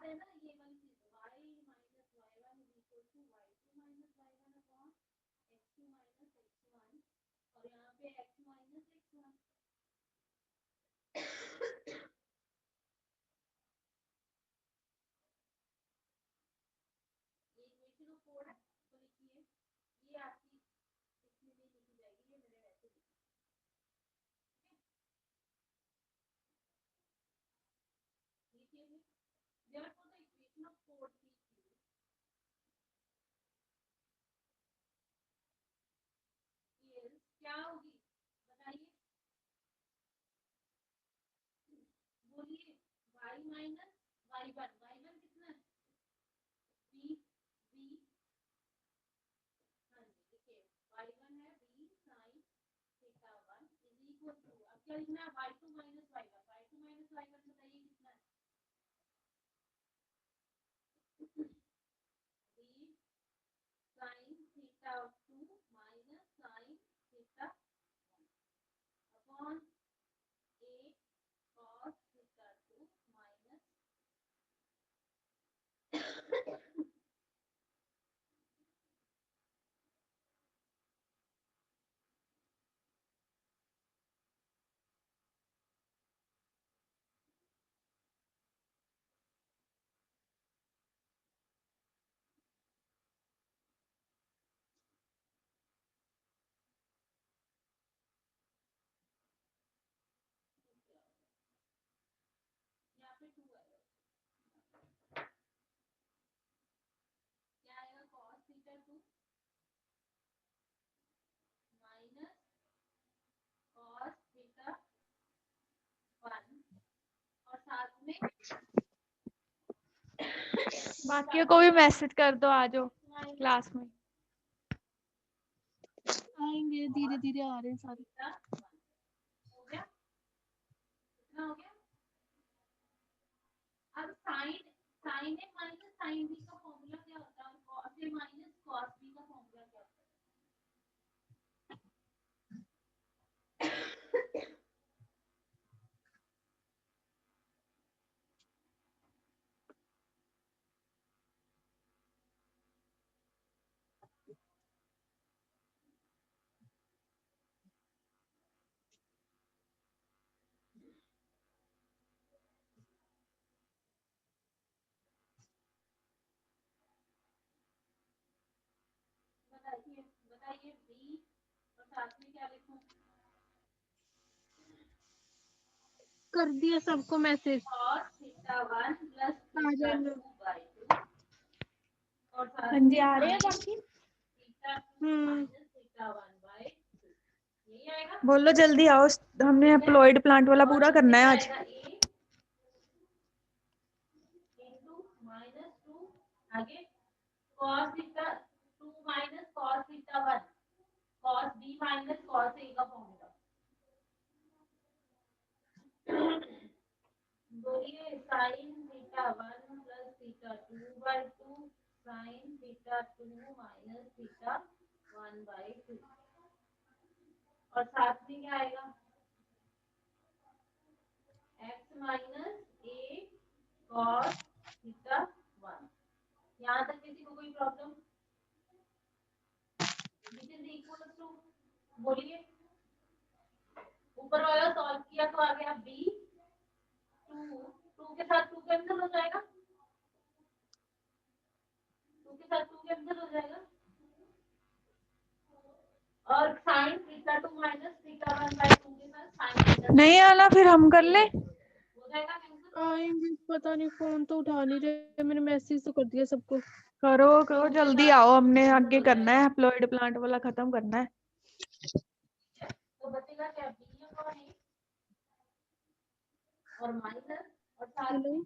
याद है ना ये वाली चीज, y minus y1 is equal to y2 minus y1 upon x2 minus x1, और यहाँ पे x माइनस x1। ये इक्वेशन ऑफ 4 है, तो लिखिए ये आपकी इसमें नहीं लिखी जाएगी, ये मैंने वैसे लिखी। लिखिए therefore the equation of 4pq is क्या होगी बताइए, बोलिए y माइनस y1, y1 कितना है b, b, हाँ जी देखिए y1 है b sin theta 1 is equal to, अब क्या लिखना है y2 minus y1, y2 minus y1 बताइए कितना है b sin theta 2 minus sin theta 1 upon a cos theta 2 minus यहाँ पे 2 आएगा, क्या आएगा cos theta 2 minus cos theta 1, और साथ में बाकियों को भी मैसेज कर दो, आ जाओ क्लास में। आएंगे धीरे धीरे आ रहे हैं सारे। थीटा 1 हो गया, कितना हो गया। अब sin sin a minus sin b का फॉर्मूला क्या होता है, और cos a minus cos b का फॉर्मूला क्या होता है। बताइए बताइए b, और साथ में क्या लिखूं, कर दिया सबको मैसेज, cos थीटा 1 प्लस आ थीटा जाएंगे। 2/2, और साथ हाँ में जी, आ रहे हैं sin बाकी। थीटा 2 माइनस थीटा 1/2, यही आएगा। बोलो जल्दी आओ, हमने हैप्लॉइड प्लांट वाला पूरा करना है आज। इंटू माइनस 2 आगे cos theta 2 minus cos theta 1, cos b minus cos a का फॉर्मूला बोलिए sin theta 1 plus theta 2/2 sin theta 2 minus theta 1/2, और साथ में क्या आएगा x minus a cos theta 1। यहाँ तक किसी को कोई problem, which is equal to, बोलिए ऊपर वाला सॉल्व किया तो आ गया b, 2 के साथ 2 कैंसिल हो जाएगा, 2 के साथ 2 कैंसिल हो जाएगा, और sin थीटा 2 माइनस थीटा 1/2 के साथ sin थीटा नहीं आना फिर हम कर ले। हो जाएगा कैंसिल। आएंगे, पता नहीं फोन तो उठा नहीं रहे, मैंने मैसेज तो कर दिया सबको। करो करो जल्दी आओ, हमने आगे करना है, हैप्लॉइड प्लांट वाला खत्म करना है। तो बचेगा क्या b अपॉन a और माइनस, और साथ हेलो, में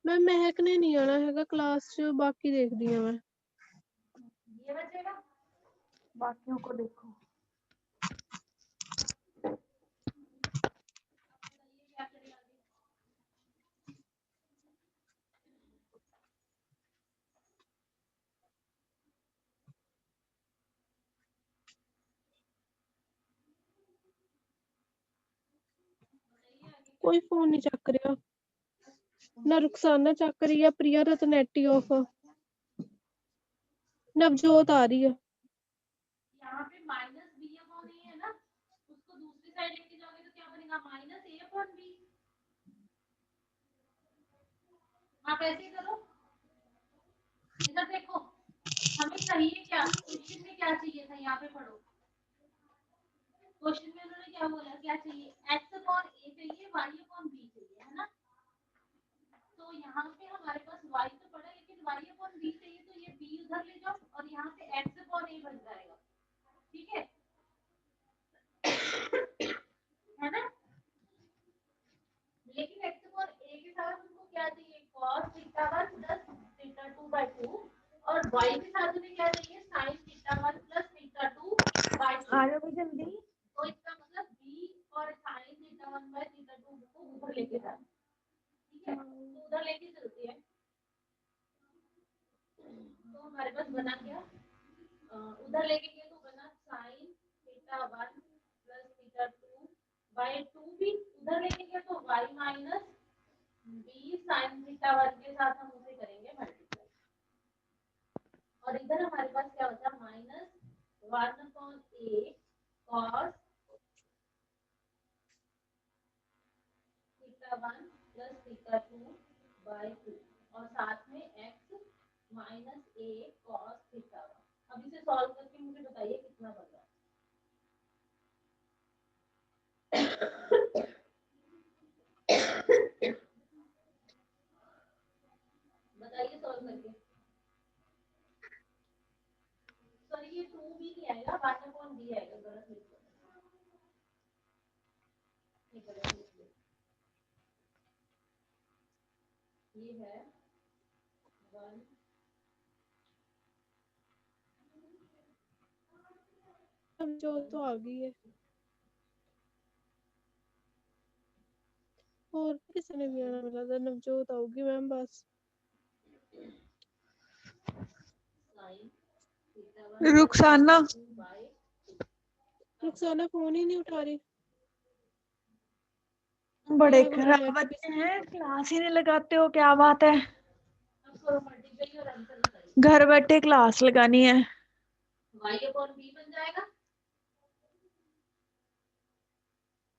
मैं महक ने नहीं आना हैगा क्लास च, बाकी देख दिया मैं। ये बचेगा। बाकियों को देखो। क्या करें कोई फोन नहीं चक रहा, ना रुखसाना चक रही है, प्रिया का तो नेट ही ऑफ है, नवजोत आ रही है। यहाँ पे माइनस बी अपॉन ए है ना, उसको दूसरी साइड लेके जाओगे तो क्या बनेगा, माइनस ए अपॉन बी। आप ऐसे करो, इधर देखो, हमें चाहिए क्या, क्वेश्चन में क्या चाहिए था, यहाँ पे पढ़ो। क्वेश्चन में उन्होंने क्या बोला, क्या चाहिए, x अपॉन a चाहिए, y अपॉन b चाहिए, है ना। तो यहाँ पे हमारे पास y तो पड़ा, लेकिन y अपॉन b चाहिए, तो ये b उधर ले जाओ और यहाँ पे x अपॉन a बन जाएगा, ठीक है है ना। लेकिन x अपॉन a के साथ हमको क्या चाहिए, cos theta 1 plus theta 2 by 2, और y के साथ हमें क्या चाहिए, sin theta 1 plus theta 2 by 2। आ जाओ जल्दी। तो इसका मतलब b और sin थीटा 1 बाय थीटा 2 को उधर लेके जाना, ठीक है, तो उधर लेके चलते हैं। तो हमारे पास बना क्या, उधर लेके गए तो बना sin theta 1 plus theta 2 by 2, भी उधर लेके गए तो y minus b sin theta 1 के साथ हम उसे करेंगे मल्टीप्लाई, और इधर हमारे पास क्या बचा, minus 1 upon a cos theta 1 plus theta 2 by 2, और साथ में x minus a cos theta 1। अब इसे सॉल्व करके मुझे बताइए कितना बन रहा है, बताइए सॉल्व करके। सॉरी, ये 2 भी नहीं आएगा, 1 अपॉन b आएगा, गलत लिख दो, ये है 1, नवजोत तो आ गई है, और किसी ने भी आना मिला था, नवजोत आओगी मैम बस। sin theta 1 plus Rukhsana theta 2 by, Rukhsana phone ही नहीं उठा रही, बड़े प्रिया को तो खराब नेट भी बच्चे हैं, क्लास ही नहीं लगाते हो, क्या बात है। अब करो मल्टीप्लाई और आंसर बताइए। घर बैठे क्लास लगानी है। y अपॉन b बन जाएगा,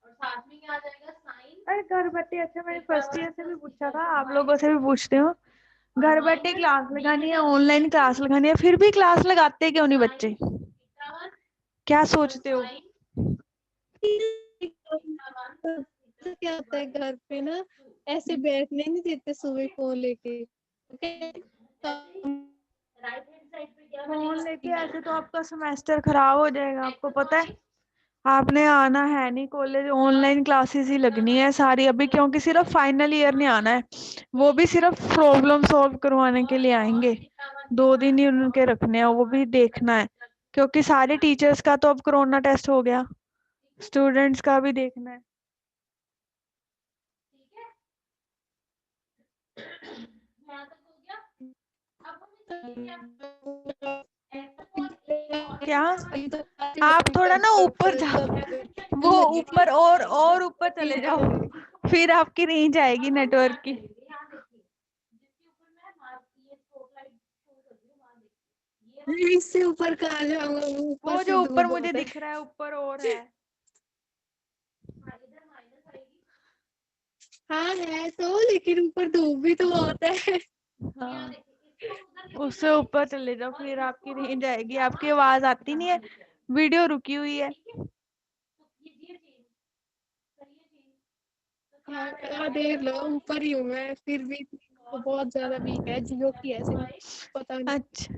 और साथ में क्या आ जाएगा, sin अरे घर बैठे, अच्छा मैंने थीटा फर्स्ट 1 ईयर से भी प्लस पूछा थीटा था, 2 आप बाय लोगों से भी पूछती हूँ। और घर बैठे माइनस क्लास b लगानी है, बटा ऑनलाइन क्लास लगानी है, फिर भी क्लास लगाते क्यों नहीं बच्चे, sin थीटा 1 क्या और सोचते हो। sin थीटा 1 प्लस थीटा तो क्या 2 होता है बाय घर पे ना, 2। ऐसे बैठने नहीं देते सुबह फोन लेके, ऐसे ही राइट हैंड साइड पे क्या फोन बनेगा, लेके ऐसे तो आपका सेमेस्टर खराब हो जाएगा, आपको x पता अपॉन है। a, आपने आना है नहीं कॉलेज, ऑनलाइन क्लासेस ही लगनी है सारी अभी, क्योंकि सिर्फ फाइनल ईयर नहीं आना है, वो भी सिर्फ प्रॉब्लम सॉल्व करवाने के लिए आएंगे। थीटा 1 के 2 दिन साथ ही उनके रखने हैं, वो भी देखना है, क्योंकि सारे टीचर्स का तो अब कोरोना टेस्ट हो गया, स्टूडेंट्स का भी देखना है। ठीक है, यहाँ तक हो गया। अब हमें चाहिए क्या, x अपॉन a cos क्या, थीटा 1। आप थोड़ा ना ऊपर जाओ, वो लगी थी ऊपर और ऊपर चले जाओ, फिर आपकी रेंज आएगी नेटवर्क की। यहाँ देखिए, जिसके ऊपर मैं मार्क ये स्पॉटलाइट शो कर रही हूँ, वहां देखिए, ये इससे ऊपर कहाँ जाऊंगा, ऊपर वो से जो दूर ऊपर मुझे बहुत है। दिख रहा है ऊपर और है। इधर माइनस आएगी, हाँ है तो, लेकिन ऊपर धूप भी तो बहुत है। यहाँ हाँ, देखिए, इसको उधर लेके उससे जाइए ऊपर चले जाओ, और फिर आपकी इसको रेंज आएगी, यहाँ आपकी आवाज आती नहीं है, लेके आइए। वीडियो रुकी हुई है। ठीक है, तो कीजिए चेंज, करिए चेंज, तो क्या आ हाँ जाएगा, देख x लो, अपॉन ऊपर ही हूँ मैं, फिर भी तो बहुत ज्यादा वीक है, जियो की है सिम, y पता नहीं। अच्छा प्लस y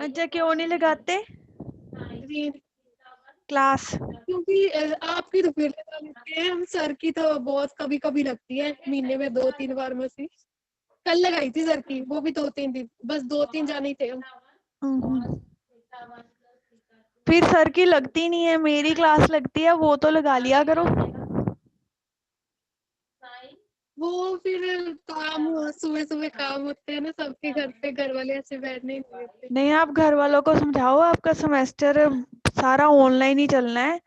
अच्छा, क्यों अपॉन नहीं b लगाते sin फिर थीटा 1 क्लास। थीटा 2। क्योंकि आपकी तो फिर लगा लेते हैं हम, सर की तो बहुत कभी कभी लगती है, महीने में 2-3 बार मसी। कल लगाई थी सर की, वो भी 2-3 दिन, बस 2-3 जाने ही थे हम। थीटा 1 प्लस थीटा 2 फिर सर की लगती नहीं है, मेरी क्लास लगती है, वो तो लगा लिया करो। sin वो फिर काम, सुबह सुबह काम होते हैं ना सबके घर पे, घर वाले ऐसे बैठने ही नहीं देते। नहीं, आप घर वालों को समझाओ, आपका सेमेस्टर सारा ऑनलाइन ही चलना है,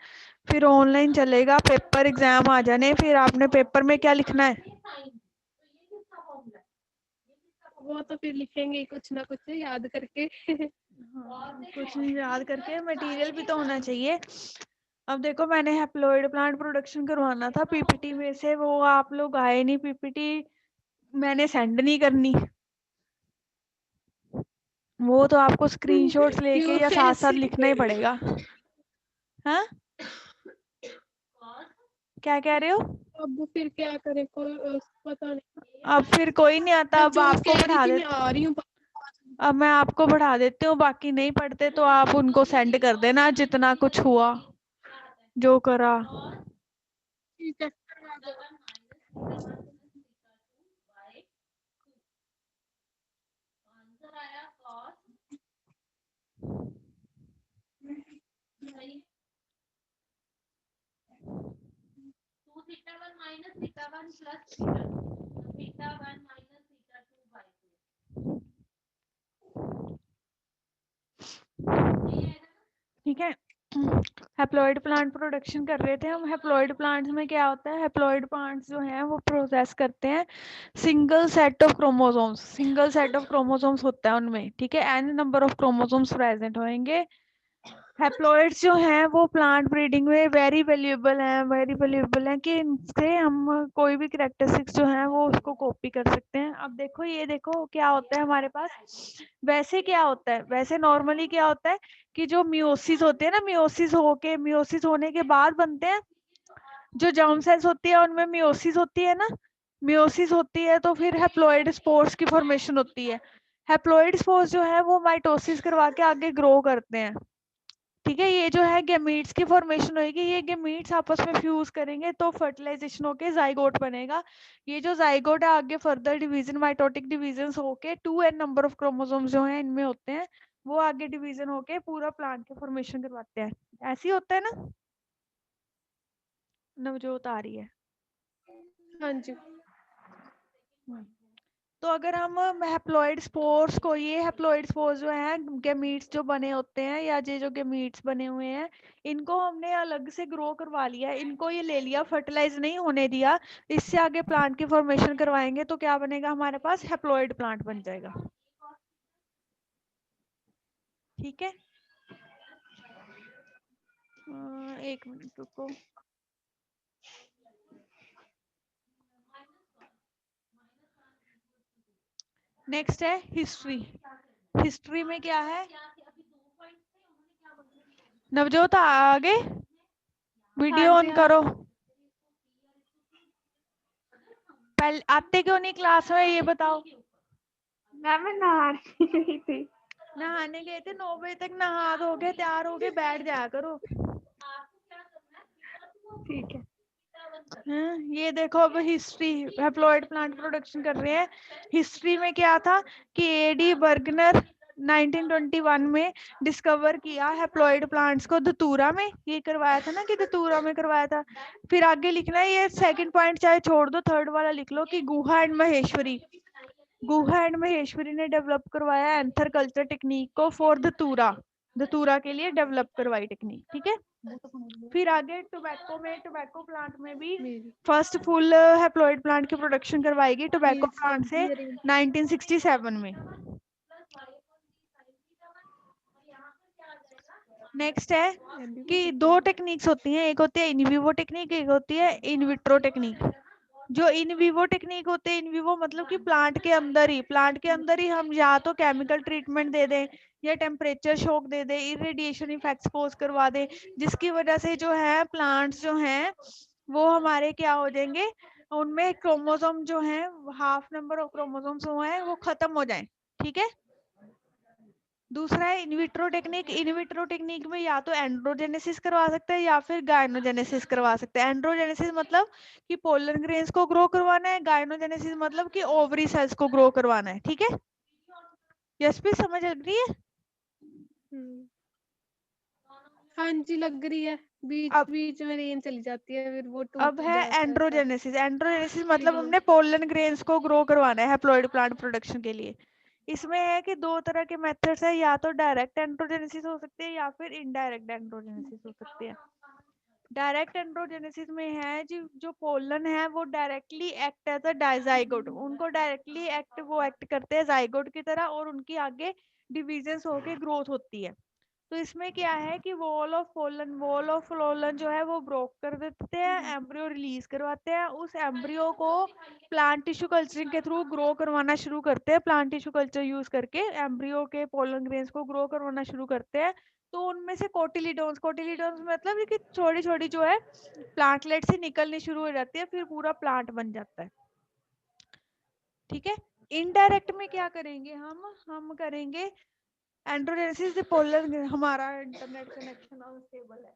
फिर ऑनलाइन चलेगा, पेपर एग्जाम आ जाने, फिर आपने पेपर में क्या लिखना है? वो तो फिर लिखेंगे ही कुछ ना कुछ याद करके। हाँ, कुछ नहीं याद करके, मटेरियल भी तो होना चाहिए। अब देखो मैंने हैप्लॉइड प्लांट प्रोडक्शन करवाना था पीपीटी में से, वो आप लोग आए नहीं, पीपीटी मैंने सेंड नहीं करनी। वो तो आपको स्क्रीनशॉट्स लेके क्यों या साथ साथ ऐसे? लिखना ही पड़ेगा। हाँ, क्या कह रहे हो? अब फिर क्या करें, कोई पता नहीं। अब फिर कोई नहीं आता, मैं अब जो आपको कह रही पढ़ा थी मैं देते, आ रही हूँ। अब मैं आपको पढ़ा देती हूँ, बाकी नहीं पढ़ते तो आप उनको सेंड कर देना जितना कुछ हुआ जो करा। ठीक है। ठीक है, हैप्लॉइड प्लांट प्रोडक्शन कर रहे थे हम। हैप्लॉइड प्लांट्स में क्या होता है? हैप्लॉइड प्लांट्स जो हैं वो प्रोसेस करते हैं single set of chromosomes. Single set of chromosomes होता है उनमें, ठीक है, N number of chromosomes present होंगे। हैप्लॉइड्स जो हैं वो प्लांट ब्रीडिंग में वेरी वैल्यूएबल हैं, वेरी वैल्यूएबल हैं कि इनसे हम कोई भी कैरेक्टरिस्टिक्स जो हैं वो उसको कॉपी कर सकते हैं। अब देखो, ये देखो क्या होता है हमारे पास। वैसे क्या होता है, वैसे नॉर्मली क्या होता है कि जो मियोसिस होते हैं ना, मियोसिस होने के बाद बनते हैं जो जर्म सेल्स होती है, उनमें मियोसिस होती है ना, मियोसिस होती है तो फिर हैप्लॉइड स्पोर्स की फॉर्मेशन होती है। हैप्लॉइड स्पोर्स जो है वो माइटोसिस करवा के आगे ग्रो करते हैं, ठीक है। ये जो है गैमीट्स की फॉर्मेशन होगी, ये गैमीट्स आपस में फ्यूज करेंगे तो फर्टिलाइजेशन होके जाइगोट बनेगा। ये जो जाइगोट है आगे फर्दर डिवीजन, माइटोटिक डिवीजन होके 2n नंबर ऑफ क्रोमोसोम्स जो हैं इनमें होते हैं, वो आगे डिवीजन होके पूरा प्लांट के फॉर्मेशन करवाते हैं। ऐसे ही होता है ना? नवजोत आ रही है। हाँ जी। तो अगर हम हैप्लॉइड स्पोर्स को, ये हैप्लॉइड स्पोर्स जो हैं गैमीट्स जो बने होते हैं, या ये जो गैमीट्स बने हुए हैं, इनको हमने अलग से ग्रो करवा लिया, इनको ये ले लिया, फर्टिलाइज नहीं होने दिया, इससे आगे प्लांट की फॉर्मेशन करवाएंगे तो क्या बनेगा हमारे पास? हैप्लॉइड प्लांट बन जाएगा, ठीक है। एक मिनट रुको। नेक्स्ट है हिस्ट्री। हिस्ट्री में क्या है? नवजोत आगे वीडियो हाँ ऑन जी। करो। पहले आते क्यों नहीं क्लास में, ये बताओ। मैम मैं नहा रही थी। नहाने गए थे, 9 बजे तक नहा धो के तैयार हो के बैठ जाया करो। ठीक है। हाँ, ये देखो अब हिस्ट्री, हैप्लॉइड प्लांट प्रोडक्शन कर रहे हैं। हिस्ट्री में क्या था कि एडी बर्गनर 1921 में डिस्कवर किया हैप्लॉइड प्लांट्स को धतूरा में, ये करवाया था ना कि धतूरा में करवाया था। फिर आगे लिखना है, ये सेकंड पॉइंट चाहे छोड़ दो, थर्ड वाला लिख लो कि गुहा एंड महेश्वरी, गुहा एंड महेश्वरी ने डेवलप करवाया एंथर कल्चर टेक्निक को फॉर धतूरा, धतूरा के लिए डेवलप करवाई टेक्निक, ठीक है। फिर आगे टोबैको में, टोबैको प्लांट में भी मेरी फर्स्ट फुल हैप्लॉइड प्लांट की प्रोडक्शन करवाएगी टोबैको मीन्स प्लांट से सब्जी अरेंज 1967 में। नेक्स्ट है कि दो टेक्निक्स होती हैं, एक होती है इन विवो टेक्निक, एक होती है इन विट्रो टेक्निक। जो इन विवो टेक्निक होते हैं, इन विवो मतलब कि प्लांट के अंदर ही, प्लांट के अंदर ही हम या तो केमिकल ट्रीटमेंट दे दें या टेम्परेचर शॉक दे दें, इरेडिएशन इफेक्ट्स पोज करवा दें, जिसकी वजह से जो है प्लांट्स जो हैं वो हमारे क्या हो जाएंगे, उनमें क्रोमोसोम जो है, हाफ नंबर ऑफ क्रोमोसोम्स जो है वो खत्म हो जाए, ठीक है। दूसरा है इनविट्रो टेक्निक। इनविट्रो टेक्निक में या तो एंड्रोजेनेसिस करवा सकते हैं या फिर गायनोजेनेसिस करवा सकते हैं। एंड्रोजेनेसिस मतलब कि पोलन ग्रेन्स को ग्रो करवाना है, गायनोजेनेसिस मतलब कि ओवरी सेल्स को ग्रो करवाना है, ठीक है। यशप्रीत समझ लग रही है? हाँ जी लग रही है। बीच अब बीच में रेंज चली जाती है, फिर वो अब टूट है जाता है सब एंड्रोजेनेसिस। एंड्रोजेनेसिस मतलब सिग्नल। हमने पोलन ग्रेन्स को ग्रो करवाना है हैप्लॉइड प्लांट प्रोडक्शन के लिए। इसमें है कि दो तरह के मेथड्स है, या तो डायरेक्ट एंड्रोजेनेसिस हो सकती है या फिर इनडायरेक्ट एंड्रोजेनेसिस हो सकती है। डायरेक्ट एंड्रोजेनेसिस में है जो पोलन है वो डायरेक्टली एक्ट एज अ डाइजाइगोट, उनको डायरेक्टली एक्ट करते हैं जाइगोट की तरह, और उनकी आगे डिविजन्स होके ग्रोथ होती है। तो इसमें क्या है कि वॉल ऑफ पोलन जो है वो ब्रोक कर देते हैं, एम्ब्रियो रिलीज करवाते हैं, उस एम्ब्रियो को प्लांट टिश्यू कल्चरिंग के थ्रू ग्रो करवाना शुरू करते हैं। प्लांट टिश्यू कल्चर यूज करके एम्ब्रियो के पोलन ग्रेन्स को ग्रो करवाना शुरू करते हैं। तो उनमें से कोटिलीडोन्स मतलब ये कि छोटी छोटी जो है प्लांटलेट से निकलनी शुरू हो जाती है, फिर पूरा प्लांट बन जाता है। ठीक है। इनडायरेक्ट में क्या करेंगे हम करेंगे एंड्रोजेनेसिस द पोलन, हमारा इंटरनेट कनेक्शन अनस्टेबल है।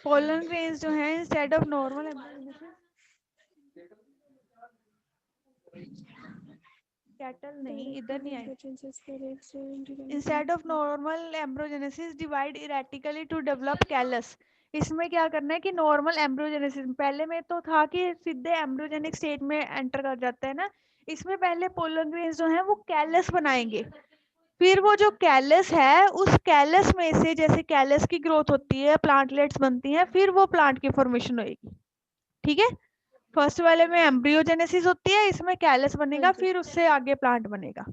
पोलन ग्रेन्स जो है इंस्टेड ऑफ नॉर्मल कैटल नहीं, इधर नहीं आए। Instead of normal embryogenesis divide erratically to develop callus. इसमें क्या करना है कि नॉर्मल एम्ब्रोजेनेसिस पहले में तो था कि सीधे एम्ब्रोजेनिक स्टेट में एंटर कर जाता है ना, इसमें पहले पोलन ग्रेन्स जो है वो कैलस बनाएंगे। फिर वो जो कैलस है उस कैलस में से जैसे कैलस की ग्रोथ होती है, प्लांटलेट्स बनती हैं, फिर वो प्लांट की फॉर्मेशन होगी। ठीक है। फर्स्ट वाले में एम्ब्रियोजेनेसिस होती है, इसमें कैलस बनेगा, फिर उससे आगे प्लांट बनेगा।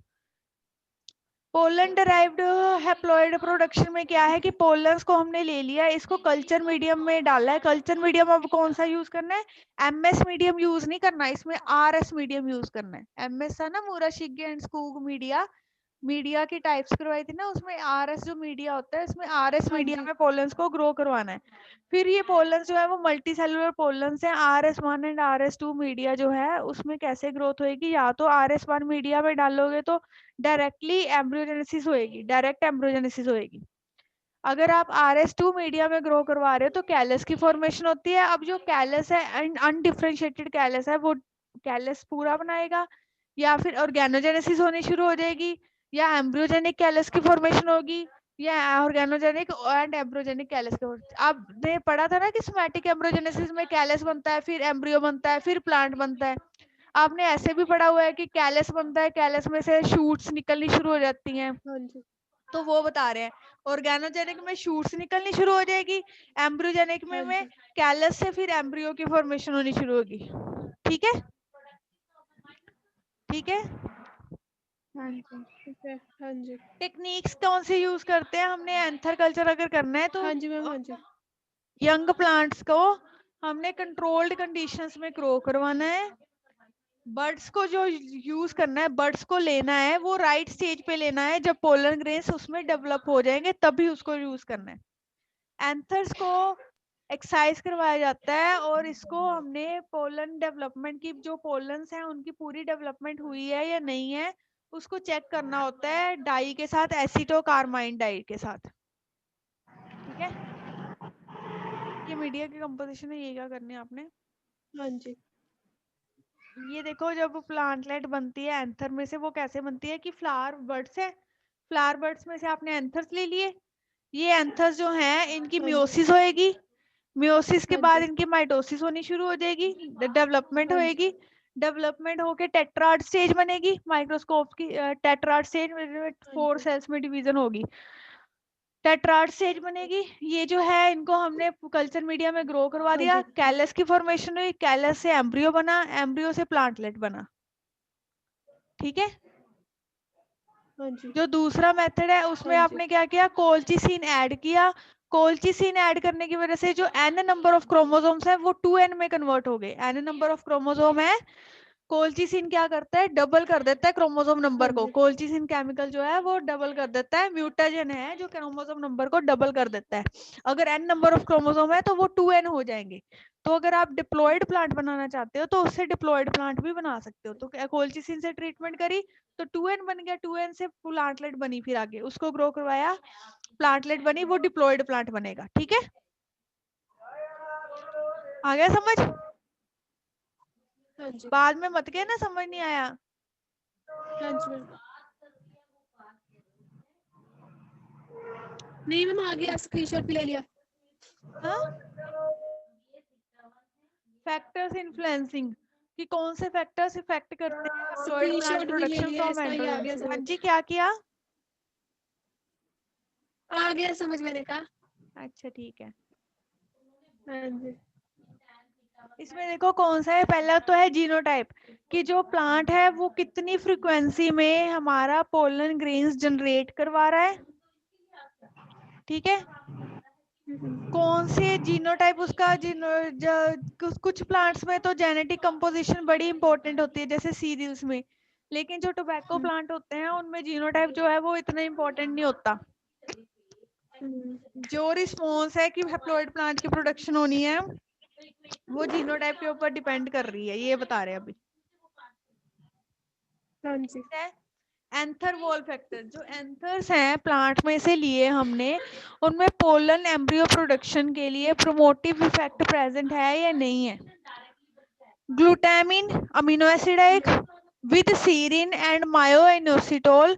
पोलन डराइव्ड हैप्लॉइड प्रोडक्शन में क्या है कि पोलन्स को हमने ले लिया, इसको कल्चर मीडियम में डाला है। कल्चर मीडियम अब कौन सा यूज करना है? एमएस मीडियम यूज नहीं करना, इसमें आरएस मीडियम यूज करना है। एमएस था ना मुराशिगे एंड स्कूग मीडिया की टाइप्स करवाई थी ना, उसमें आरएस जो मीडिया होता है इसमें आरएस मीडिया में पोलन्स को ग्रो करवाना है। फिर ये पोलन्स जो है वो मल्टी सेलुलर पोलन्स हैं। RS1 एंड RS2 मीडिया जो है उसमें कैसे ग्रोथ होएगी? या तो RS1 मीडिया में डालोगे तो डायरेक्टली एम्ब्रियोजेनेसिस होएगी, डायरेक्ट एम्ब्रियोजेनेसिस होएगी। अगर आप RS2 मीडिया में ग्रो करवा रहे हो तो कैलस की फॉर्मेशन होती है। अब जो कैलस है अनडिफरेंशिएटेड कैलस है वो कैलस पूरा बनाएगा, या फिर ऑर्गेनोजेनेसिस होनी शुरू हो जाएगी, या एम्ब्रियोजेनिक कैलस की फॉर्मेशन होगी, या ऑर्गेनोजेनिक एंड एम्ब्रियोजेनिक कैलस की। आपने पढ़ा था ना कि सोमैटिक एम्ब्रियोजेनेसिस में कैलस बनता है, फिर एम्ब्रियो बनता है, फिर प्लांट बनता है। आपने ऐसे भी पढ़ा हुआ है कि कैलस बनता है, कैलस में से शूट्स निकलनी शुरू हो जाती हैं। तो वो बता रहे हैं ऑर्गेनोजेनिक में शूट्स निकलनी शुरू हो जाएगी, एम्ब्रियोजेनिक में कैलस से फिर एम्ब्रियो की फॉर्मेशन होनी शुरू होगी। ठीक है, ठीक है। हाँ जी, ठीक है। हाँ जी, टेक्निक्स कौन से यूज करते हैं? हमने एंथर कल्चर अगर करना है तो हाँ जी मैम, हाँ जी, यंग प्लांट्स को हमने कंट्रोल्ड कंडीशंस में ग्रो करवाना है। बर्ड्स को जो यूज करना है, बर्ड्स को लेना है वो राइट स्टेज पे लेना है, जब पोलन ग्रेन्स उसमें डेवलप हो जाएंगे तभी उसको यूज करना है। एंथर्स को एक्सरसाइज करवाया जाता है, और इसको हमने पोलन डेवलपमेंट की, जो पोलन्स हैं उनकी पूरी डेवलपमेंट हुई है या नहीं है उसको चेक करना होता है डाई के साथ, एसिटोकार्माइन डाई के साथ। ठीक है, ये मीडिया की कंपोजिशन है, ये क्या करनी है आपने? हाँ जी, ये देखो जब प्लांटलेट बनती है एंथर में से, वो कैसे बनती है कि फ्लावर बर्ड्स है, फ्लावर बर्ड्स में से आपने एंथर्स ले लिए, ये एंथर्स जो हैं इनकी हाँ जी, मियोसिस होएगी, मियोसिस के हाँ बाद जी, इनकी माइटोसिस होनी शुरू हो जाएगी, डेवलपमेंट हाँ जी, होएगी, डेवलपमेंट होके टेट्राड स्टेज बनेगी, माइक्रोस्कोप की टेट्राड स्टेज में हाँ 4 जी, सेल्स में डिवीजन होगी, टेट्राड स्टेज बनेगी। ये जो है इनको हमने कल्चर मीडिया में ग्रो करवा हाँ दिया, जी, कैलस की फॉर्मेशन हुई, कैलस से एम्ब्रियो बना, एम्ब्रियो से प्लांटलेट बना। ठीक है। हाँ जी, जो दूसरा मेथड है उसमें हाँ जी, आपने क्या किया, कोल्चिसिन ऐड किया, कोल्चिसिन ऐड करने की वजह से जो n नंबर ऑफ क्रोमोसोम्स है वो 2n में कन्वर्ट हो गए। n नंबर ऑफ क्रोमोसोम है, कोल्चिसिन क्या करता है, डबल कर देता है क्रोमोसोम नंबर हाँ को। जी, कोल्चिसिन केमिकल जो है वो डबल कर देता है, म्यूटाजन है जो क्रोमोसोम नंबर को डबल कर देता है। अगर n नंबर ऑफ क्रोमोसोम है तो वो 2n हो जाएंगे। तो अगर आप डिप्लॉयड प्लांट बनाना चाहते हो तो उससे डिप्लॉयड प्लांट भी बना सकते हो। तो कोल्चिसिन से ट्रीटमेंट करी तो 2n बन गया, 2n से प्लांटलेट बनी, फिर आगे उसको ग्रो करवाया, प्लांटलेट बनी, वो डिप्लॉयड प्लांट बनेगा। ठीक है, आ गया समझ? हाँ जी, बाद में मत के ना समझ नहीं आया। हाँ जी मैम। नहीं मैम, आ गया, स्क्रीनशॉट भी ले लिया। फैक्टर्स इन्फ्लुएंसिंग कि कौन से फैक्टर्स इफेक्ट करते हैं हैप्लॉइड प्लांट स्क्रीनशॉट भी ले प्रोडक्शन लिया, फ्रॉम इसका ये आ गया एंड्रोजेनेसिस। हाँ समझ। जी, क्या किया? आ गया समझ मैंने कहा। अच्छा ठीक है। हाँ जी। इसमें देखो कौन सा है, पहला तो है जीनोटाइप कि जो प्लांट है वो कितनी फ्रीक्वेंसी में हमारा पोलन ग्रेन्स जनरेट करवा रहा है। ठीक है, कौन से जीनोटाइप उसका कुछ प्लांट्स में तो जेनेटिक कंपोजिशन बड़ी इंपॉर्टेंट होती है जैसे सीरियल्स में, लेकिन जो टोबैको प्लांट होते हैं उनमें जीनोटाइप जो है वो इतना इंपॉर्टेंट नहीं होता। जो रिस्पॉन्स है कि हैप्लॉइड प्लांट की प्रोडक्शन होनी है वो जीनोटाइप के ऊपर डिपेंड कर रही है, ये बता रहे हैं अभी। हाँ जी। एंथर वॉल फैक्टर, जो एंथर्स हैं प्लांट में से लिए हमने, उनमें पोलन एम्ब्रियो प्रोडक्शन के लिए प्रोमोटिव इफेक्ट प्रेजेंट है या नहीं है। ग्लूटामिन अमीनो एसिड है एक, विद सीरिन एंड मायोइनोसिटोल,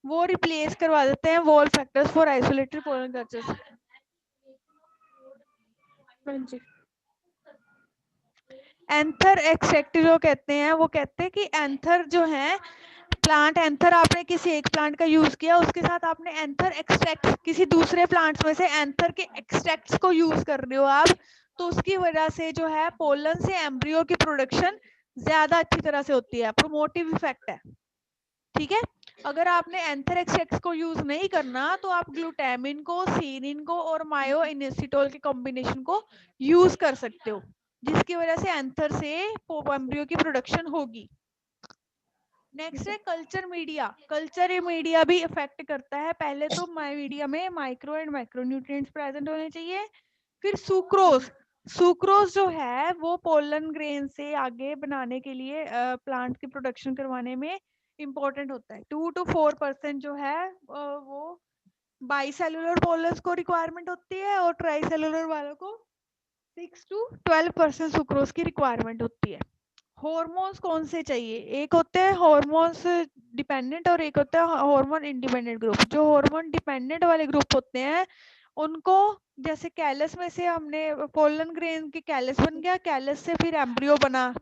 वो रिप्लेस करवा देते हैं wall factors for isolated pollen cultures. हाँ जी। एंथर एक्सट्रैक्ट जो कहते हैं वो कहते हैं कि एंथर जो है प्लांट एंथर, आपने किसी एक प्लांट का यूज किया उसके साथ आपने एंथर एक्सट्रैक्ट किसी दूसरे प्लांट्स में से एंथर के एक्सट्रैक्ट्स को यूज कर रहे हो आप, तो उसकी वजह से जो है पोलन से एम्ब्रियो की प्रोडक्शन ज्यादा अच्छी तरह से होती है, प्रोमोटिव इफेक्ट है। ठीक है, अगर आपने एंथर एक्सट्रैक्ट्स को यूज नहीं करना तो आप ग्लूटामिन को, सीरिन को और मायोइनोसिटोल के कॉम्बिनेशन को यूज कर सकते हो, जिसकी वजह से एंथर से एम्ब्रियो की प्रोडक्शन होगी। नेक्स्ट है कल्चर मीडिया। कल्चर मीडिया भी इफेक्ट करता है। पहले तो मीडिया में माइक्रो एंड माइक्रोन्यूट्रिएंट्स प्रेजेंट होने चाहिए। फिर सुक्रोज, सुक्रोज जो है वो पोलन ग्रेन से आगे बनाने के लिए प्लांट की प्रोडक्शन करवाने में इम्पोर्टेंट होता है। 2 to 4% जो है वो बाइसेलुलर पोलस को रिक्वायरमेंट होती है और ट्राइसेलुलर वालों को 6 to 12% सुक्रोज की रिक्वायरमेंट होती है। हॉर्मोन्स कौन से चाहिए, एक होते हैं हॉर्मोन्स डिपेंडेंट और एक होता है हार्मोन इंडिपेंडेंट ग्रुप। जो हार्मोन डिपेंडेंट वाले ग्रुप होते हैं उनको, जैसे कैलस में से हमने पोलन ग्रेन की कैलस बन गया, कैलस से फिर एम्ब्रियो बना,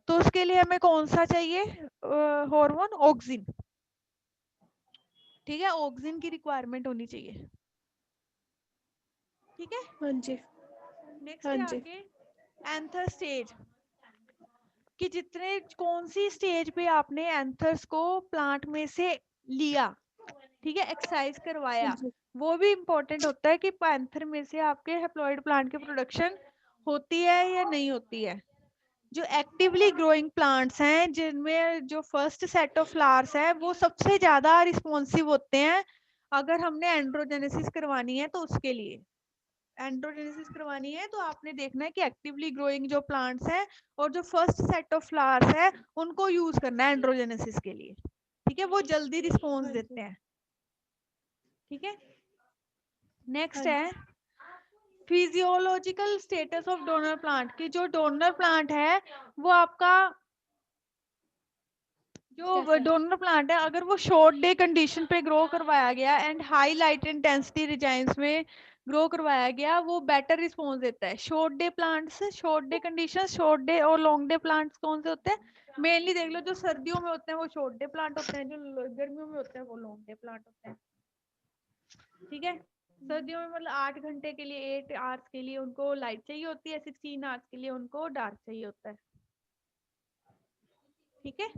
तो उसके लिए हमें कौन सा चाहिए हार्मोन, ऑक्सिन। ठीक है, ऑक्सिन की रिक्वायरमेंट होनी चाहिए। ठीक है, हाँ जी। नेक्स्ट हाँ है जी। आगे एंथर स्टेज, कि जितने कौन सी स्टेज पे आपने एंथर्स को प्लांट में से लिया, ठीक है, एक्सरसाइज करवाया, हाँ जी। वो भी इम्पोर्टेंट होता है कि पैंथर में से आपके हैप्लॉइड प्लांट की प्रोडक्शन होती है या नहीं होती है। जो एक्टिवली ग्रोइंग प्लांट्स हैं जिनमें जो फर्स्ट सेट ऑफ फ्लावर्स है वो सबसे ज्यादा रिस्पॉन्सिव होते हैं अगर हमने एंड्रोजेनेसिस करवानी है तो उसके लिए एंड्रोजेनेसिस करवानी है तो आपने देखना है कि एक्टिवली ग्रोइंग जो प्लांट्स हैं और जो फर्स्ट सेट ऑफ फ्लावर्स है उनको यूज करना है एंड्रोजेनेसिस के लिए। ठीक है, वो जल्दी रिस्पॉन्स देते हैं। ठीक है, नेक्स्ट है physiological status of donor plant, की जो डोनर प्लांट है वो आपका जो डोनर प्लांट है अगर वो शॉर्ट डे कंडीशन पे ग्रो करवाया गया and high light intensity resigns में ग्रो करवाया गया, वो बेटर रिस्पॉन्स देता है। Short day plants, short day condition, short day और लॉन्ग डे प्लांट्स कौन से होते हैं, मेनली देख लो जो सर्दियों में होते हैं वो शॉर्ट डे प्लांट होते हैं, जो गर्मियों में होते हैं वो लॉन्ग डे प्लांट होते हैं। ठीक है, सर्दियों में मतलब 8 घंटे के लिए, 8 आवर्स के लिए उनको लाइट चाहिए होती है, 16 आवर्स के लिए उनको डार्क चाहिए होता है। ठीक है,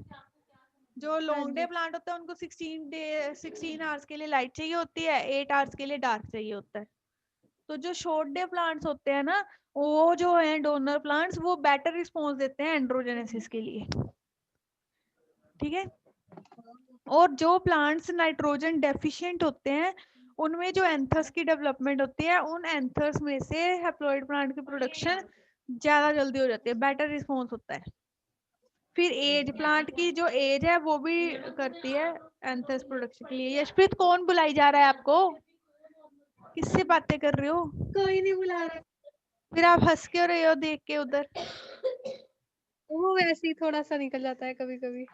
जो लॉन्ग डे प्लांट होता है उनको 16 आवर्स के लिए लाइट चाहिए होती है, 8 आवर्स के लिए डार्क चाहिए होता है। तो जो शॉर्ट डे प्लांट्स होते हैं ना, वो जो है डोनर प्लांट्स, वो बेटर रिस्पॉन्स देते हैं एंड्रोजेनेसिस के लिए। ठीक है, और जो प्लांट्स नाइट्रोजन डेफिशिएंट होते हैं उनमें जो एंथर्स की डेवलपमेंट होती है, उन एंथर्स में से हैप्लॉइड प्लांट की प्रोडक्शन ज्यादा जल्दी हो जाती है, बेटर रिस्पॉन्स होता है। फिर एज, प्लांट की जो एज है वो भी करती है एंथर्स प्रोडक्शन के लिए। यशप्रीत कौन बुलाई जा रहा है आपको, किससे बातें कर रहे हो? कोई नहीं बुला रहा, फिर आप हंस क्यों रहे हो देख के उधर? वो वैसे ही थोड़ा सा निकल जाता है कभी कभी।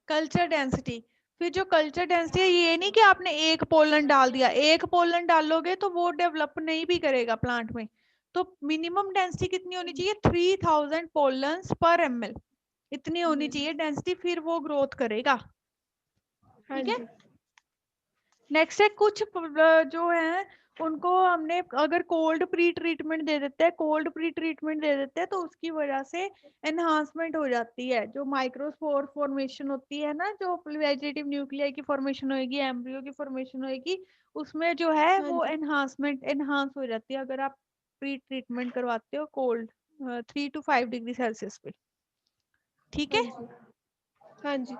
कल्चर डेंसिटी, फिर जो कल्चर डेंसिटी है, ये नहीं कि आपने एक पोलन डाल दिया, एक पोलन डालोगे तो वो डेवलप नहीं भी करेगा प्लांट में, तो मिनिमम डेंसिटी कितनी होनी चाहिए, 3000 पोलन्स पर ml, इतनी होनी चाहिए डेंसिटी, फिर वो ग्रोथ करेगा। हाँ ठीक है, जी। नेक्स्ट है कुछ जो है उनको हमने अगर कोल्ड प्री ट्रीटमेंट दे देते हैं, कोल्ड प्री ट्रीटमेंट दे देते हैं तो उसकी वजह से एनहांसमेंट हो जाती है, जो माइक्रोस्पोर फॉर्मेशन होती है ना, जो वेजिटेटिव न्यूक्लियाई की फॉर्मेशन होगी, एम्ब्रियो की फॉर्मेशन होगी, उसमें जो है हाँ वो जी। एनहांस हो जाती है अगर आप प्री ट्रीटमेंट करवाते हो कोल्ड 3 to 5 डिग्री सेल्सियस पे। ठीक हाँ है। जी। हाँ जी।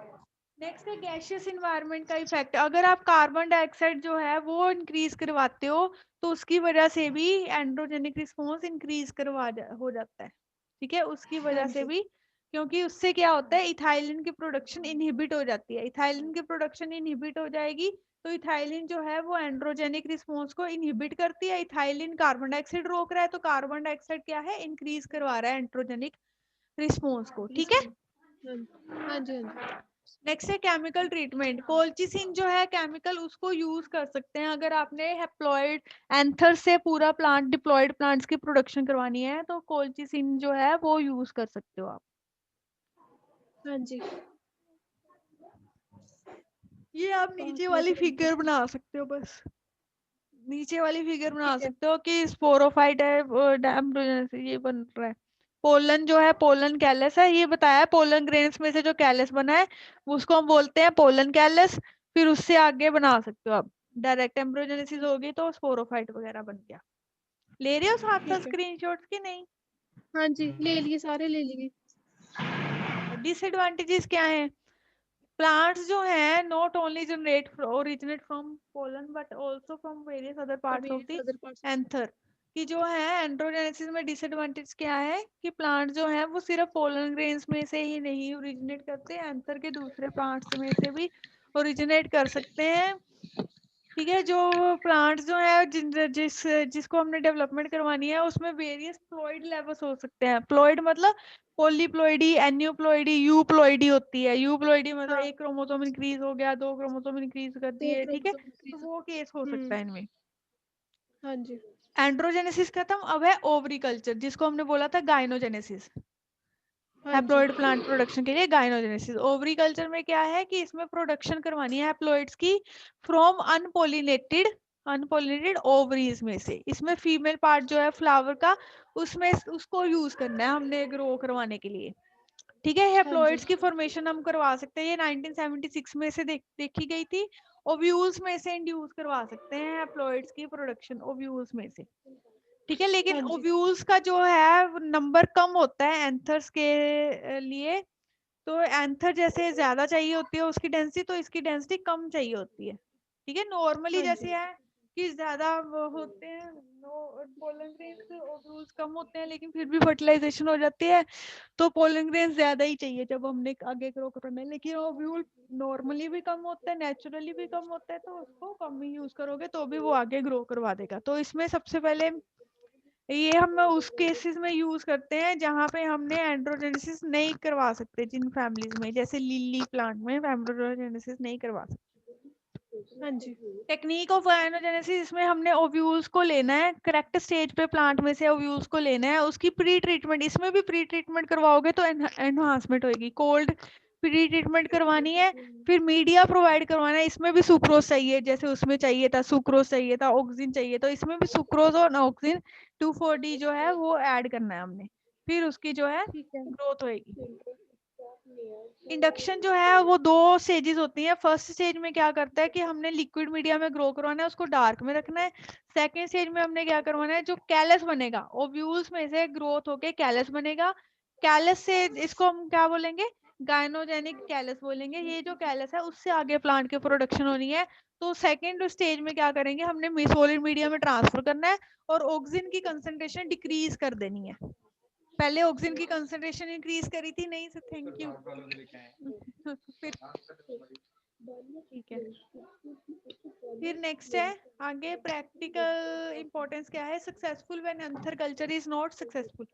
नेक्स्ट है गैशियस इन्वायरमेंट का इफेक्ट। अगर आप कार्बन डाइऑक्साइड जो है वो इंक्रीज करवाते हो तो उसकी वजह से भी एंड्रोजेनिक रिस्पॉन्स इंक्रीज हो जाता है। ठीक है, उसकी हाँ वजह से जी। भी, क्योंकि उससे क्या होता है, इथाइलिन की प्रोडक्शन इनहिबिट हो जाती है। इथाइलिन की प्रोडक्शन इनहिबिट हो जाएगी तो इथाइलिन जो है वो एंड्रोजेनिक रिस्पॉन्स को इनहिबिट करती है। इथाइलिन कार्बन डाइऑक्साइड रोक रहा है तो कार्बन डाइऑक्साइड क्या है, इंक्रीज करवा रहा है एंड्रोजेनिक रिस्पॉन्स को। ठीक है। हाँ जी। हाँ जी। हाँ जी। नेक्स्ट है केमिकल ट्रीटमेंट। कोल्चिसिन जो है केमिकल, उसको यूज कर सकते हैं अगर आपने हेप्लॉइड एंथर से पूरा प्लांट, डिप्लॉइड प्लांट्स की प्रोडक्शन करवानी है तो कोल्चिसिन जो है वो यूज कर सकते हो आप। हाँ जी। ये आप नीचे वाली फिगर बना सकते हो, बस नीचे वाली फिगर बना ठीक है। सकते हो कि स्पोरोफाइट है ये बन रहा है। पोलन जो है, पोलन कैलस है, ये बताया है पोलन ग्रेन्स में से जो कैलस बना है उसको हम बोलते हैं पोलन कैलस। फिर उससे आगे बना सकते हो आप, डायरेक्ट एम्ब्रोजेनेसिस होगी तो स्पोरोफाइट वगैरह बन गया। ले रहे हो साथ साथ ठीक है। स्क्रीनशॉट्स की नहीं? हाँ जी, ले लिए, सारे ले लिए। डिसएडवांटेजेस क्या है? प्लांट्स जो है not only generate originate from pollen but also from various other parts of the other parts. Anther. कि जो है एंड्रोजेनेसिस में डिसएडवांटेज क्या है कि प्लांट जो है वो सिर्फ पोलन ग्रेन्स में से ही नहीं ओरिजिनेट करते, एंथर के दूसरे प्लांट्स में से भी ओरिजिनेट कर सकते हैं। ठीक है, जो प्लांट्स जो है जिसको हमने डेवलपमेंट करवानी है उसमें वेरियस प्लॉइड लेवल्स हो सकते हैं। प्लॉइड मतलब पॉलीप्लॉइडी, एन्यूप्लॉइडी, यूप्लॉइडी होती है। यूप्लॉइडी मतलब हाँ, एक क्रोमोसोम इंक्रीज हो गया, 2 क्रोमोसोम इंक्रीज कर दो दिए। ठीक है, क्रोमोसोम तो इंक्रीज। वो केस हो सकता है इनमें। हाँ जी। एंड्रोजेनेसिस खत्म, अब है ओवरीकल्चर, जिसको हमने बोला था गाइनोजेनेसिस। हाँ जी। हैप्लॉइड प्लांट प्रोडक्शन के लिए गाइनोजेनेसिस। ओवरीकल्चर में क्या है कि इसमें प्रोडक्शन करवानी है हैप्लॉइड्स की फ्रॉम अनपोलिनेटेड ओवरीज में से। इसमें फीमेल पार्ट जो है फ्लावर का, उसमें उसको यूज करना है हमने ग्रो करवाने के लिए। ठीक है, हाँ जी। हैप्लॉइड्स की फॉर्मेशन हम करवा सकते हैं, ये 1976 में से देखी गई थी। ओव्यूल्स में से इंड्यूस करवा सकते हैं हैप्लॉइड्स की प्रोडक्शन, ओव्यूल्स में से। ठीक है, लेकिन हाँ जी। ओव्यूल्स का जो है नंबर कम होता है एंथर्स के लिए। तो एंथर जैसे ज्यादा चाहिए होती है उसकी डेंसिटी, तो इसकी डेंसिटी कम चाहिए होती है। ठीक है, नॉर्मली हाँ जैसे जी। है कि ज्यादा वो होते हैं, पोलन ग्रेन्स ओव्यूल्स कम होते हैं लेकिन फिर भी फर्टिलाइजेशन हो जाती है, तो पोलन ग्रेन्स ज्यादा ही चाहिए जब हमने आगे ग्रो करना है। लेकिन ओव्यूल नॉर्मली भी कम होता है, नेचुरली भी कम होता है, तो उसको कम ही यूज करोगे तो भी वो आगे ग्रो करवा देगा। तो इसमें सबसे पहले ये हम उस केसेस में यूज करते हैं जहां पे हमने एंड्रोजेनेसिस नहीं करवा सकते, जिन फैमिलीज में, जैसे लिली प्लांट में एंड्रोजेनेसिस नहीं करवा सकते। हाँ जी। टेक्निक ऑफ गायनोजेनेसिस, इसमें हमने ओव्यूल्स को लेना है, करेक्ट स्टेज पे प्लांट में से ओव्यूल्स को लेना है, उसकी प्री ट्रीटमेंट, इसमें भी प्री ट्रीटमेंट करवाओगे तो एनहांसमेंट होगी। कोल्ड प्री ट्रीटमेंट करवानी है, फिर मीडिया प्रोवाइड करवाना है। इसमें भी सुक्रोज चाहिए, जैसे उसमें चाहिए था सुक्रोज चाहिए था, ऑक्सीजन चाहिए, तो इसमें भी सुक्रोज और ऑक्सीजन 2,4-D जो है वो ऐड करना है हमने, फिर उसकी जो है ठीक है। ग्रोथ होएगी। इंडक्शन जो है वो 2 स्टेजेस होती हैं। फर्स्ट स्टेज में क्या करता है कि हमने लिक्विड मीडिया में ग्रो करवाना है, उसको डार्क में रखना है। सेकेंड स्टेज में हमने क्या करवाना है, जो कैलस बनेगा ओव्यूल्स में से ग्रोथ होके कैलस बनेगा। कैलस से इसको हम क्या बोलेंगे, गायनोजेनिक कैलस बोलेंगे। ये जो कैलस है उससे आगे प्लांट की प्रोडक्शन होनी है। तो सेकेंड स्टेज में क्या करेंगे, हमने सॉलिड मीडिया में ट्रांसफर करना है और ऑक्सीजन की कंसंट्रेशन डिक्रीज कर देनी है। पहले ऑक्सीजन की कंसंट्रेशन इंक्रीज करी थी, नहीं सर, थैंक यू। फिर ठीक है, फिर नेक्स्ट है आगे प्रैक्टिकल इंपॉर्टेंस क्या है, successful when anther culture is not successful.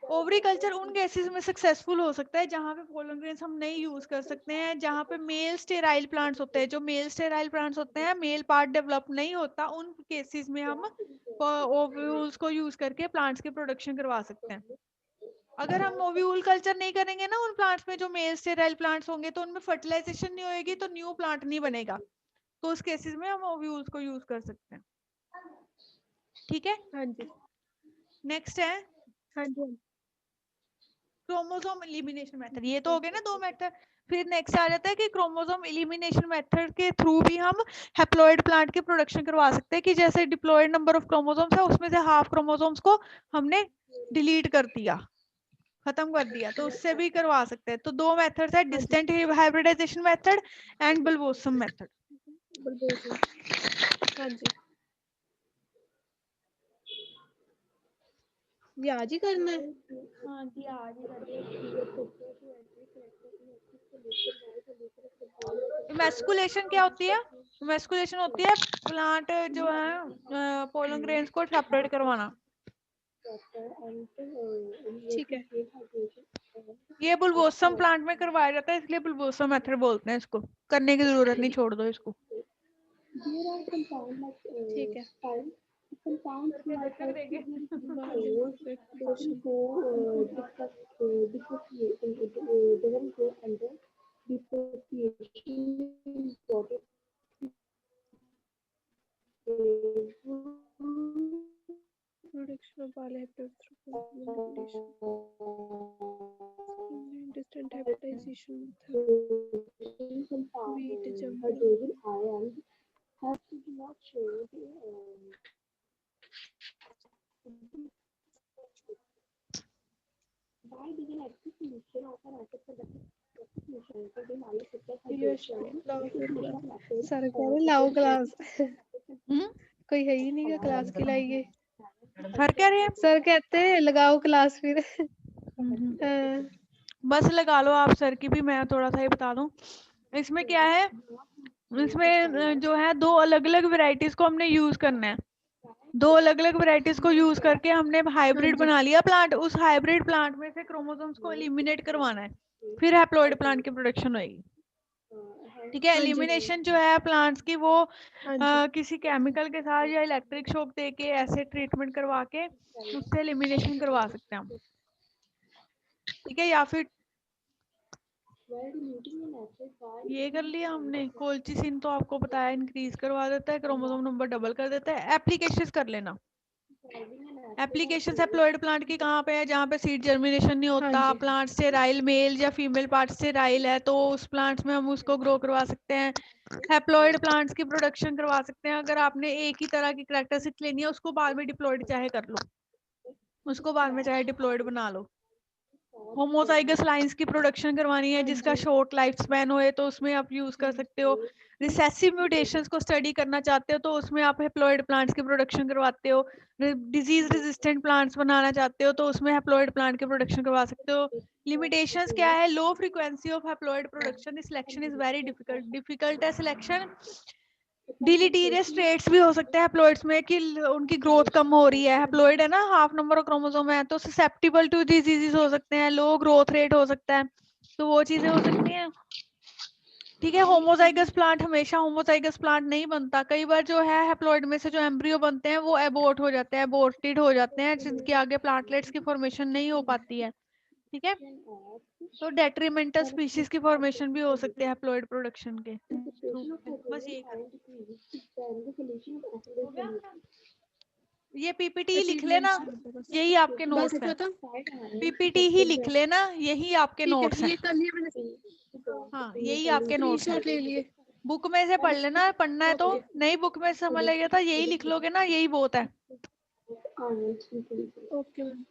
Ovary culture उन केसेस में सक्सेसफुल हो सकता है जहां पे पोलन ग्रेन्स हम नहीं यूज कर सकते हैं, जहां पे मेल स्टेराइल प्लांट्स होते हैं। जो मेल स्टेराइल प्लांट्स होते हैं, मेल पार्ट डेवलप नहीं होता, उन केसेस में हम ओव्यूल्स को यूज करके प्लांट्स की प्रोडक्शन करवा सकते हैं। अगर हम ओव्यूल कल्चर नहीं करेंगे ना उन प्लांट्स में जो मेल स्टेराइल प्लांट्स होंगे, तो उनमें फर्टिलाइजेशन नहीं होगी, तो न्यू प्लांट नहीं बनेगा। तो उस केसेस में हम ओव्यूल्स को यूज कर सकते हैं। ठीक है, हाँ जी नेक्स्ट है हाँ जी क्रोमोसोम एलिमिनेशन मेथड। ये तो हो गए ना दो मेथड। फिर नेक्स्ट आ जाता है कि क्रोमोसोम एलिमिनेशन मेथड के थ्रू भी हम हैप्लॉइड प्लांट की प्रोडक्शन करवा सकते हैं, कि जैसे डिप्लॉयड नंबर ऑफ क्रोमोसोम्स है उसमें से हाफ क्रोमोसोम्स को हमने डिलीट कर दिया, खत्म कर दिया, तो उससे भी करवा सकते हैं। तो दो मेथड्स है, distant hybridization method and bulbosum method. Bulldozer. हाँ जी ये आज ही करना है। हाँ जी, आज इमेस्कुलेशन क्या होती है? इमेस्कुलेशन होती है प्लांट जो है पोलन ग्रेन्स को सेपरेट करवाना। ठीक है ये बुलबोसम प्लांट में करवाया जाता है, इसलिए बुलबोसम मेथड बोलते हैं इसको। करने की जरूरत नहीं, छोड़ दो इसको। ठीक है production of distant hybridization wheat जंप सर कह रहे लाओ क्लास कोई है ही नहीं क्लास के लाइए। हर कह रहे हैं सर कहते हैं लगाओ क्लास फिर। बस लगा लो आप सर की भी, मैं थोड़ा सा ही बता दूं। इसमें क्या है, इसमें जो है दो अलग अलग वेराइटीज को हमने यूज करना है। दो अलग अलग वेराइटीज को यूज करके हमने हाइब्रिड बना लिया प्लांट। उस हाइब्रिड प्लांट में से क्रोमोसोम्स को एलिमिनेट करवाना है, फिर हैप्लॉइड प्लांट की प्रोडक्शन होगी। ठीक है, एलिमिनेशन जो है प्लांट्स की वो किसी केमिकल के साथ या इलेक्ट्रिक शॉक देके ऐसे ट्रीटमेंट करवा के उससे एलिमिनेशन करवा सकते हैं हम। ठीक है, या फिर ये कर लिया हमने, कोल्चिसिन तो आपको बताया इंक्रीज करवा देता है, क्रोमोसोम नंबर डबल कर देता है। एप्लीकेशंस कर लेना। एप्लीकेशंस हैप्लॉइड प्लांट की कहाँ पे है? जहाँ पे सीड जर्मिनेशन नहीं होता, प्लांट स्टेराइल मेल या फीमेल पार्ट स्टेराइल है, तो उस प्लांट्स में हम उसको ग्रो करवा सकते हैं। हैप्लॉइड प्लांट्स की प्रोडक्शन करवा सकते हैं। अगर आपने एक ही तरह की कैरेक्टरिस्टिक लेनी है, उसको बाद में डिप्लॉयड चाहे कर लो, उसको बाद में चाहे डिप्लॉयड बना लो। होमोजाइगस लाइंस की प्रोडक्शन करवानी है जिसका शॉर्ट लाइफ स्पैन होए, तो उसमें आप यूज कर सकते हो। रिसेसिव म्यूटेशंस को स्टडी करना चाहते हो तो उसमें आप हैप्लॉइड प्लांट्स की प्रोडक्शन करवाते हो। डिजीज रेजिस्टेंट प्लांट्स बनाना चाहते हो तो उसमें हैप्लॉइड प्लांट की प्रोडक्शन करवा सकते हो। लिमिटेशंस क्या है? Low frequency of haploid production, selection is very difficult है सिलेक्शन। डिलीटीरियस ट्रेट्स भी हो सकते हैं हैप्लॉइड्स में कि उनकी ग्रोथ कम हो रही है। हैप्लॉइड है ना, हाफ नंबर ऑफ क्रोमोसोम है, तो ससेप्टिबल टू डिजीजेस हो सकते हैं, लो ग्रोथ रेट हो सकता है, तो वो चीजें हो सकती हैं। ठीक है, होमोजाइगस प्लांट हमेशा होमोजाइगस प्लांट नहीं बनता। कई बार जो है हैप्लॉइड में से जो एम्ब्रियो बनते हैं वो एबोर्ट हो जाते हैं, एबोर्टेड हो जाते हैं, जिनके आगे प्लांटलेट्स की फॉर्मेशन नहीं हो पाती है। ठीक है, तो डेट्रीमेंटल स्पीशीज की फॉर्मेशन भी हो सकते हैं हैप्लॉइड प्रोडक्शन के। बस ये ये पीपीटी लिख लेना, यही आपके नोट्स हैं। पीपीटी ही लिख लेना, यही आपके नोट्स हैं। हाँ, यही आपके नोट्स हैं। ले लिए बुक में से पढ़ लेना, पढ़ना है तो। नई बुक में से समझ लगेगा था, यही लिख लोगे ना, यही बहुत है। Okay ma'am.